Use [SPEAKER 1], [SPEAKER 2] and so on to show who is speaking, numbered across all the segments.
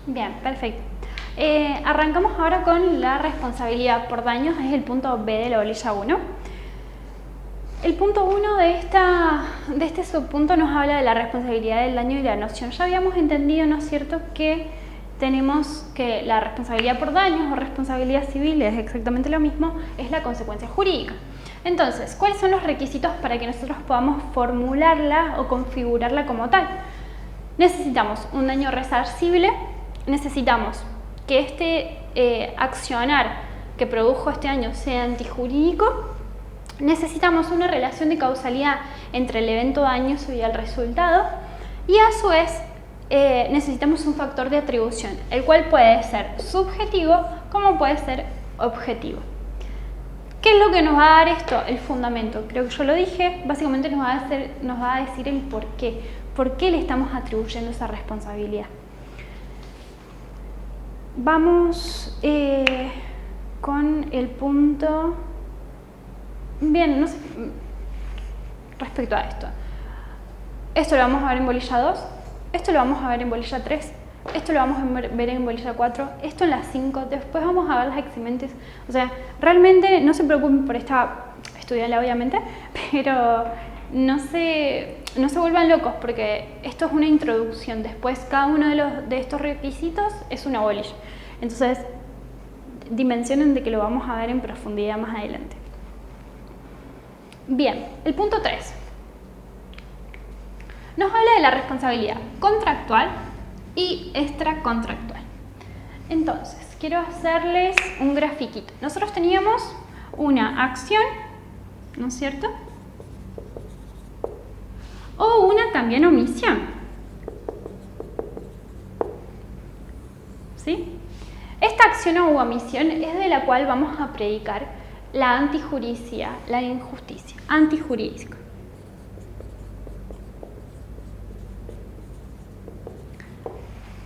[SPEAKER 1] Bien, perfecto. Arrancamos ahora con la responsabilidad por daños, es el punto B de la bolilla 1. El punto 1 de este subpunto nos habla de la responsabilidad del daño y la noción. Ya habíamos entendido, ¿no es cierto?, que tenemos que la responsabilidad por daños o responsabilidad civil es exactamente lo mismo, es la consecuencia jurídica. Entonces, ¿cuáles son los requisitos para que nosotros podamos formularla o configurarla como tal? Necesitamos un daño resarcible, necesitamos que este accionar que produjo este daño sea antijurídico, necesitamos una relación de causalidad entre el evento dañoso y el resultado, y a su vez necesitamos un factor de atribución, el cual puede ser subjetivo como puede ser objetivo. ¿Qué es lo que nos va a dar esto? El fundamento. Creo que yo lo dije, básicamente nos va a decir el por qué. ¿Por qué le estamos atribuyendo esa responsabilidad? Vamos con el punto... Bien, no sé, respecto a esto. Esto lo vamos a ver en bolilla 2, esto lo vamos a ver en bolilla 3, esto lo vamos a ver en bolilla 4, esto en la 5, después vamos a ver las eximentes. O sea, realmente no se preocupen por esta, estudiarla obviamente, pero no se vuelvan locos porque esto es una introducción. Después cada uno de estos requisitos es una bolilla. Entonces, dimensionen de que lo vamos a ver en profundidad más adelante. Bien, el punto 3 nos habla de la responsabilidad contractual y extracontractual. Entonces, quiero hacerles un grafiquito. Nosotros teníamos una acción, ¿no es cierto?, o una también omisión. ¿Sí? Esta acción o omisión es de la cual vamos a predicar la antijuricia, la injusticia, antijurídico.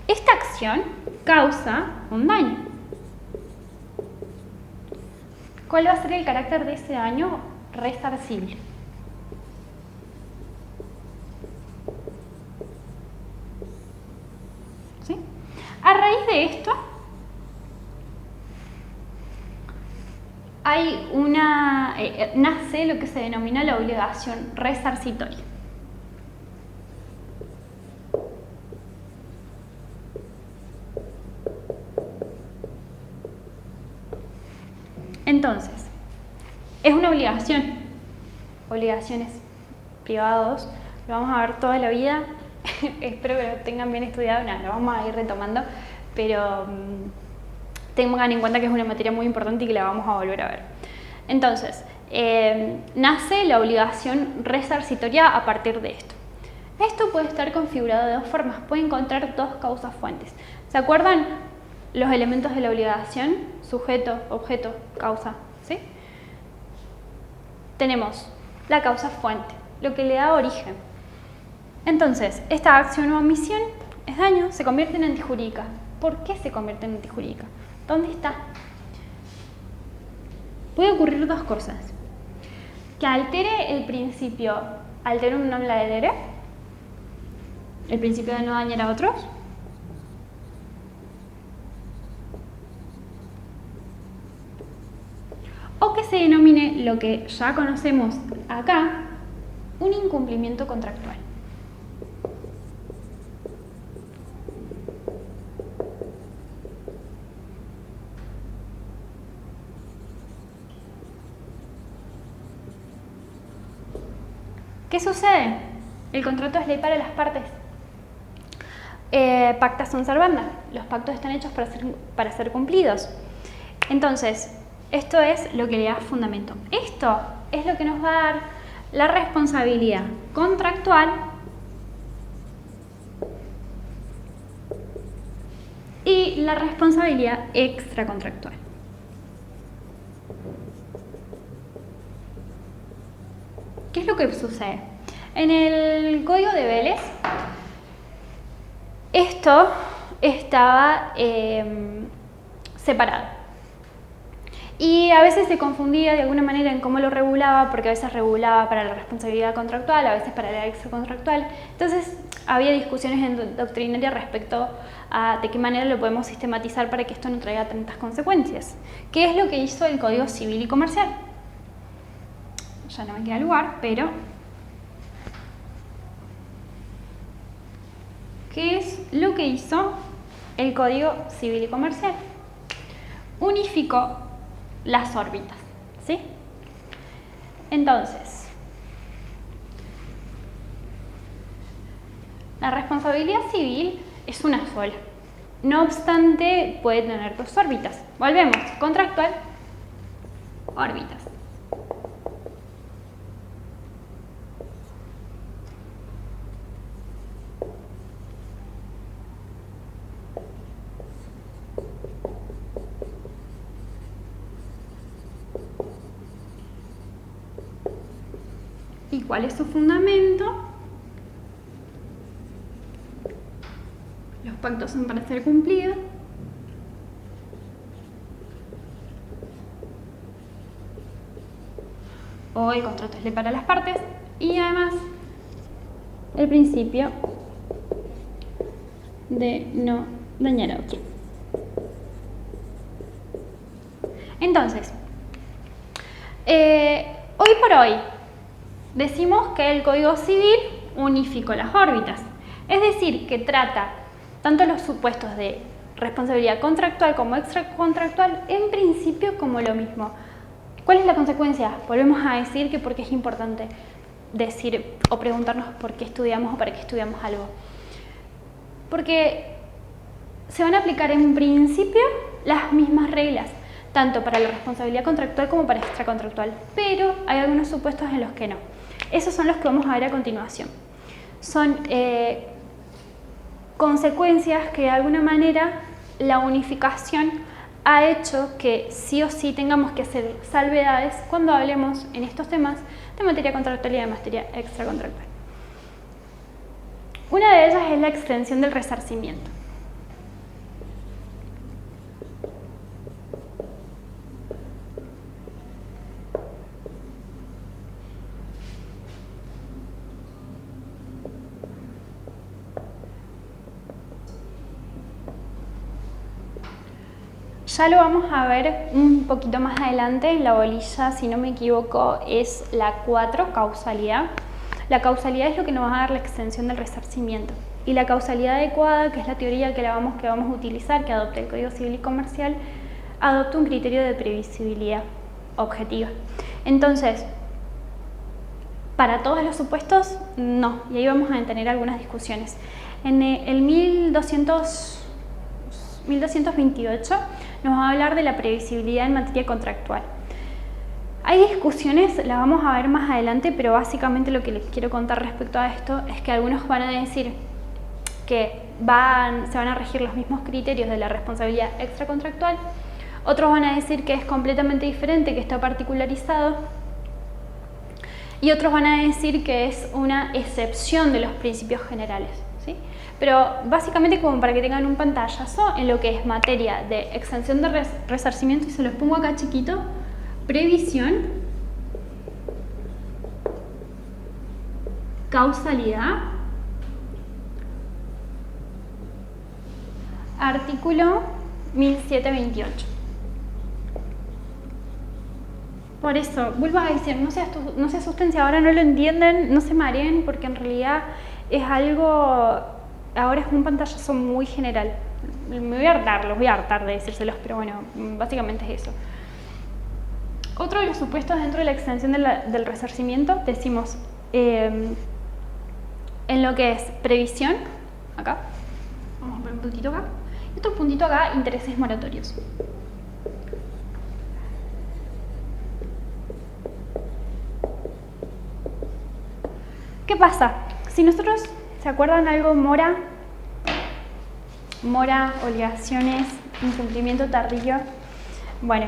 [SPEAKER 1] Esta acción causa un daño. ¿Cuál va a ser el carácter de ese daño? Resarcible. ¿Sí? A raíz de esto, nace lo que se denomina la obligación resarcitoria. Entonces, es una obligación. Obligaciones privados, lo vamos a ver toda la vida. Espero que lo tengan bien estudiado. Nada, lo vamos a ir retomando, pero tengan en cuenta que es una materia muy importante y que la vamos a volver a ver. Entonces, nace la obligación resarcitoria a partir de esto. Esto puede estar configurado de dos formas, puede encontrar dos causas fuentes. ¿Se acuerdan los elementos de la obligación? Sujeto, objeto, causa, ¿sí? Tenemos la causa fuente, lo que le da origen. Entonces, esta acción o omisión es daño, se convierte en antijurídica. ¿Por qué se convierte en antijurídica? ¿Dónde está? Puede ocurrir dos cosas. Que altere el principio, alterum non laedere, el principio de no dañar a otros. O que se denomine lo que ya conocemos acá, un incumplimiento contractual. ¿Qué sucede? El contrato es ley para las partes. Pacta sunt servanda. Los pactos están hechos para ser cumplidos. Entonces, esto es lo que le da fundamento. Esto es lo que nos va a dar la responsabilidad contractual y la responsabilidad extracontractual. ¿Qué es lo que sucede? En el Código de Vélez, esto estaba separado. Y a veces se confundía de alguna manera en cómo lo regulaba, porque a veces regulaba para la responsabilidad contractual, a veces para la extracontractual. Entonces había discusiones en doctrinaria respecto a de qué manera lo podemos sistematizar para que esto no traiga tantas consecuencias. ¿Qué es lo que hizo el Código Civil y Comercial? Ya no me queda lugar, pero ¿qué es lo que hizo el Código Civil y Comercial? Unificó las órbitas, ¿sí? Entonces, la responsabilidad civil es una sola. No obstante, puede tener dos órbitas. Volvemos, contractual, órbitas. ¿Y cuál es su fundamento? Los pactos son para ser cumplidos. O el contrato es ley para las partes. Y además, el principio de no dañar a otro. Entonces, hoy por hoy, decimos que el Código Civil unificó las órbitas, es decir, que trata tanto los supuestos de responsabilidad contractual como extracontractual en principio como lo mismo. ¿Cuál es la consecuencia? Volvemos a decir que porque es importante decir o preguntarnos por qué estudiamos o para qué estudiamos algo. Porque se van a aplicar en principio las mismas reglas, tanto para la responsabilidad contractual como para extracontractual, pero hay algunos supuestos en los que no. Esos son los que vamos a ver a continuación. Son consecuencias que de alguna manera la unificación ha hecho que sí o sí tengamos que hacer salvedades cuando hablemos en estos temas de materia contractual y de materia extracontractual. Una de ellas es la extensión del resarcimiento. Ya lo vamos a ver un poquito más adelante. En la bolilla, si no me equivoco, es la 4, causalidad. La causalidad es lo que nos va a dar la extensión del resarcimiento. Y la causalidad adecuada, que es la teoría que vamos a utilizar, que adopta el Código Civil y Comercial, adopta un criterio de previsibilidad objetiva. Entonces, para todos los supuestos, no. Y ahí vamos a tener algunas discusiones. En el 1228 nos va a hablar de la previsibilidad en materia contractual. Hay discusiones, las vamos a ver más adelante, pero básicamente lo que les quiero contar respecto a esto es que algunos van a decir que se van a regir los mismos criterios de la responsabilidad extracontractual, otros van a decir que es completamente diferente, que está particularizado, y otros van a decir que es una excepción de los principios generales, ¿sí? Pero básicamente, como para que tengan un pantallazo, en lo que es materia de extensión de resarcimiento, y se los pongo acá chiquito, previsión, causalidad, artículo 1728. Por eso, vuelvo a decir, no se asusten si ahora no lo entienden, no se mareen, porque en realidad es algo, ahora es un pantallazo muy general. Los voy a hartar de decírselos, pero bueno, básicamente es eso. Otro de los supuestos dentro de la extensión del resarcimiento, decimos en lo que es previsión, acá, vamos a poner un puntito acá, y otro puntito acá, intereses moratorios. ¿Qué pasa? Si nosotros, ¿se acuerdan algo? Mora, obligaciones, incumplimiento tardío. Bueno,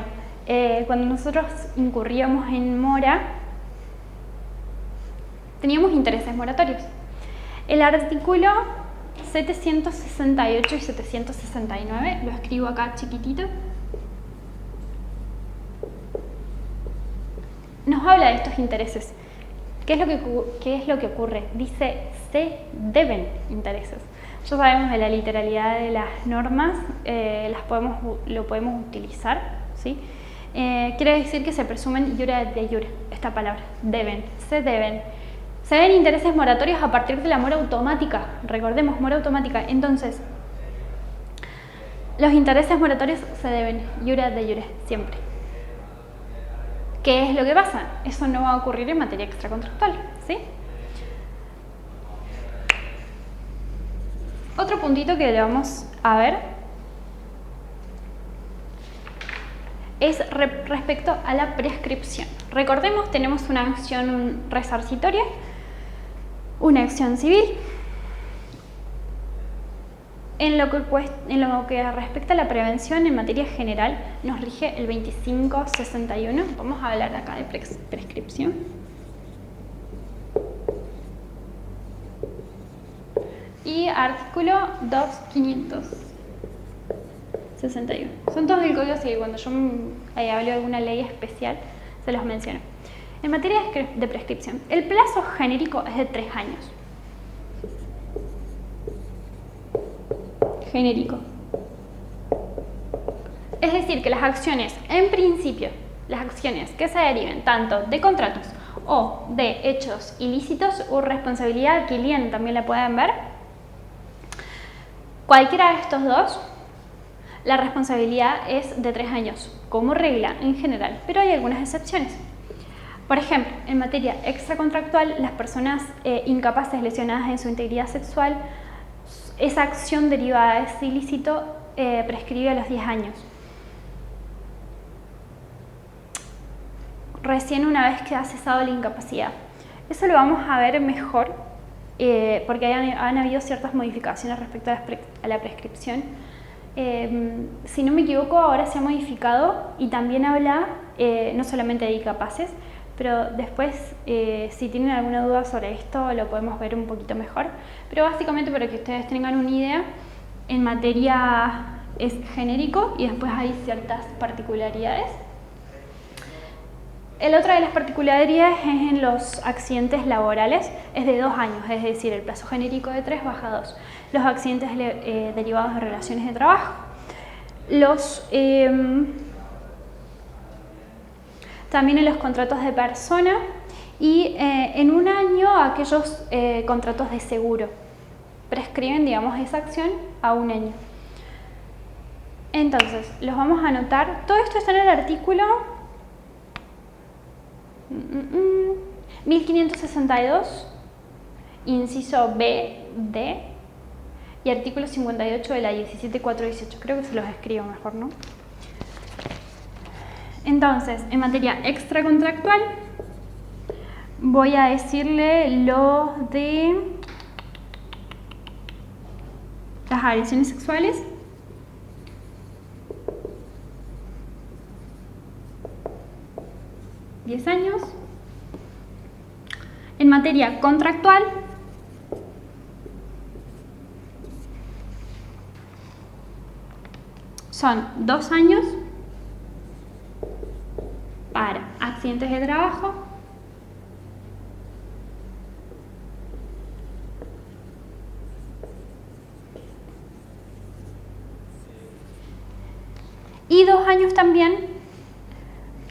[SPEAKER 1] cuando nosotros incurríamos en mora, teníamos intereses moratorios. El artículo 768 y 769, lo escribo acá chiquitito. nos habla de estos intereses. ¿Qué es lo que ocurre? Dice, se deben intereses. Ya sabemos de la literalidad de las normas, lo podemos utilizar, ¿sí? Quiere decir que se presumen iure de iure, esta palabra, deben, se deben. Se deben intereses moratorios a partir de la mora automática, recordemos, mora automática. Entonces, los intereses moratorios se deben, iure de iure, siempre. ¿Qué es lo que pasa? Eso no va a ocurrir en materia extracontractual, ¿sí? Otro puntito que le vamos a ver es respecto a la prescripción. Recordemos, tenemos una acción resarcitoria, una acción civil. En lo que respecta a la prevención en materia general, nos rige el 2561. Vamos a hablar acá de prescripción. Y artículo 2561. Son todos del Código Civil. Cuando yo hablo de alguna ley especial, se los menciono. En materia de prescripción, el plazo genérico es de 3 años. Genérico. Es decir, que las acciones, en principio, las acciones que se deriven tanto de contratos o de hechos ilícitos o responsabilidad cliente, también la pueden ver, cualquiera de estos dos, la responsabilidad es de 3 años, como regla en general, pero hay algunas excepciones. Por ejemplo, en materia extracontractual, las personas incapaces lesionadas en su integridad sexual, esa acción derivada de ese ilícito prescribe a los 10 años. Recién una vez que ha cesado la incapacidad. Eso lo vamos a ver mejor porque han habido ciertas modificaciones respecto a la prescripción. Si no me equivoco, ahora se ha modificado y también habla no solamente de incapaces, pero después, si tienen alguna duda sobre esto, lo podemos ver un poquito mejor. Pero básicamente, para que ustedes tengan una idea, en materia es genérico y después hay ciertas particularidades. El otra de las particularidades es en los accidentes laborales, es de 2 años, es decir, el plazo genérico de 3 baja a 2. Los accidentes derivados de relaciones de trabajo. También en los contratos de persona y en 1 año aquellos contratos de seguro. Prescriben, digamos, esa acción a 1 año. Entonces, los vamos a anotar. Todo esto está en el artículo 1562, inciso B, D, y artículo 58 de la 17418. Creo que se los escribo mejor, ¿no? Entonces, en materia extracontractual, voy a decirle lo de las agresiones sexuales. $10 años. En materia contractual, son 2 años para accidentes de trabajo, y 2 años también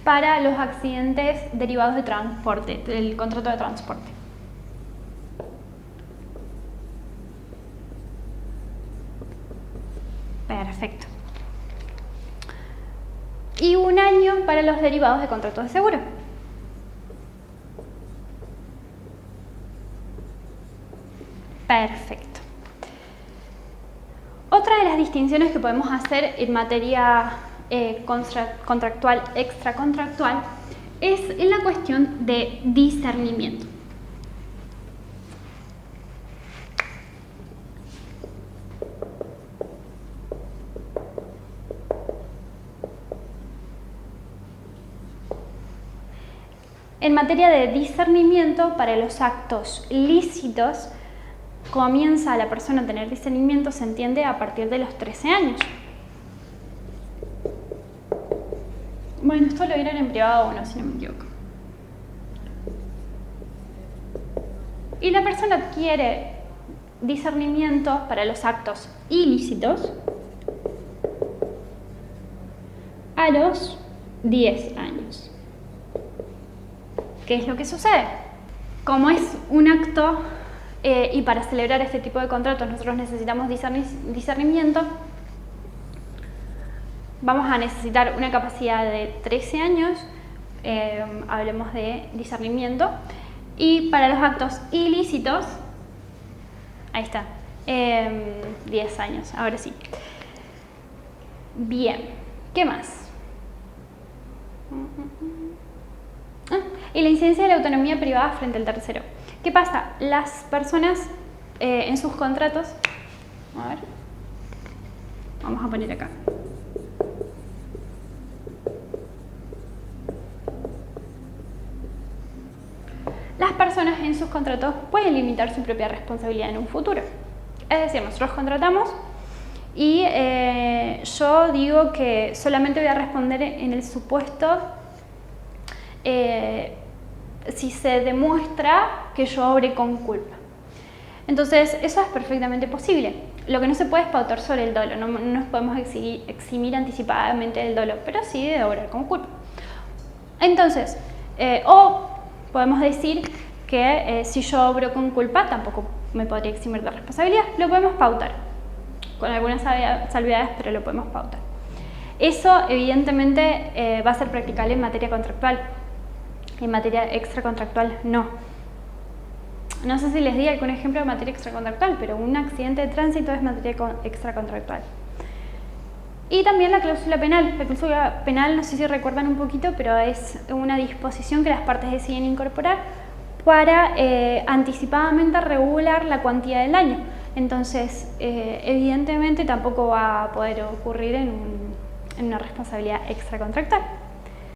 [SPEAKER 1] para los accidentes derivados de transporte, del contrato de transporte. Perfecto. Y 1 año para los derivados de contratos de seguro. Perfecto. Otra de las distinciones que podemos hacer en materia contractual, extracontractual, es en la cuestión de discernimiento. En materia de discernimiento, para los actos lícitos, comienza la persona a tener discernimiento, se entiende, a partir de los 13 años. Bueno, esto lo vieron en privado 1, si no me equivoco. y la persona adquiere discernimiento para los actos ilícitos a los 10 años. ¿Qué es lo que sucede? Como es un acto y para celebrar este tipo de contratos nosotros necesitamos discernimiento, vamos a necesitar una capacidad de 13 años, hablemos de discernimiento, y para los actos ilícitos, ahí está, 10 años, ahora sí. Bien, ¿qué más? Y la incidencia de la autonomía privada frente al tercero. ¿Qué pasa? Las personas en sus contratos, a ver, vamos a poner acá. Las personas en sus contratos pueden limitar su propia responsabilidad en un futuro. Es decir, nosotros contratamos y yo digo que solamente voy a responder en el supuesto si se demuestra que yo obré con culpa. Entonces, eso es perfectamente posible. Lo que no se puede es pautar sobre el dolo, no nos podemos eximir anticipadamente del dolo, pero sí de obrar con culpa. Entonces, o podemos decir que si yo obro con culpa tampoco me podría eximir de responsabilidad. Lo podemos pautar, con algunas salvedades, pero lo podemos pautar. Eso evidentemente va a ser practicable en materia contractual. En materia extracontractual no. No sé si les di algún ejemplo de materia extracontractual, pero un accidente de tránsito es materia extracontractual. Y también la cláusula penal. La cláusula penal, no sé si recuerdan un poquito, pero es una disposición que las partes deciden incorporar para anticipadamente regular la cuantía del daño. Entonces, evidentemente tampoco va a poder ocurrir en una responsabilidad extracontractual.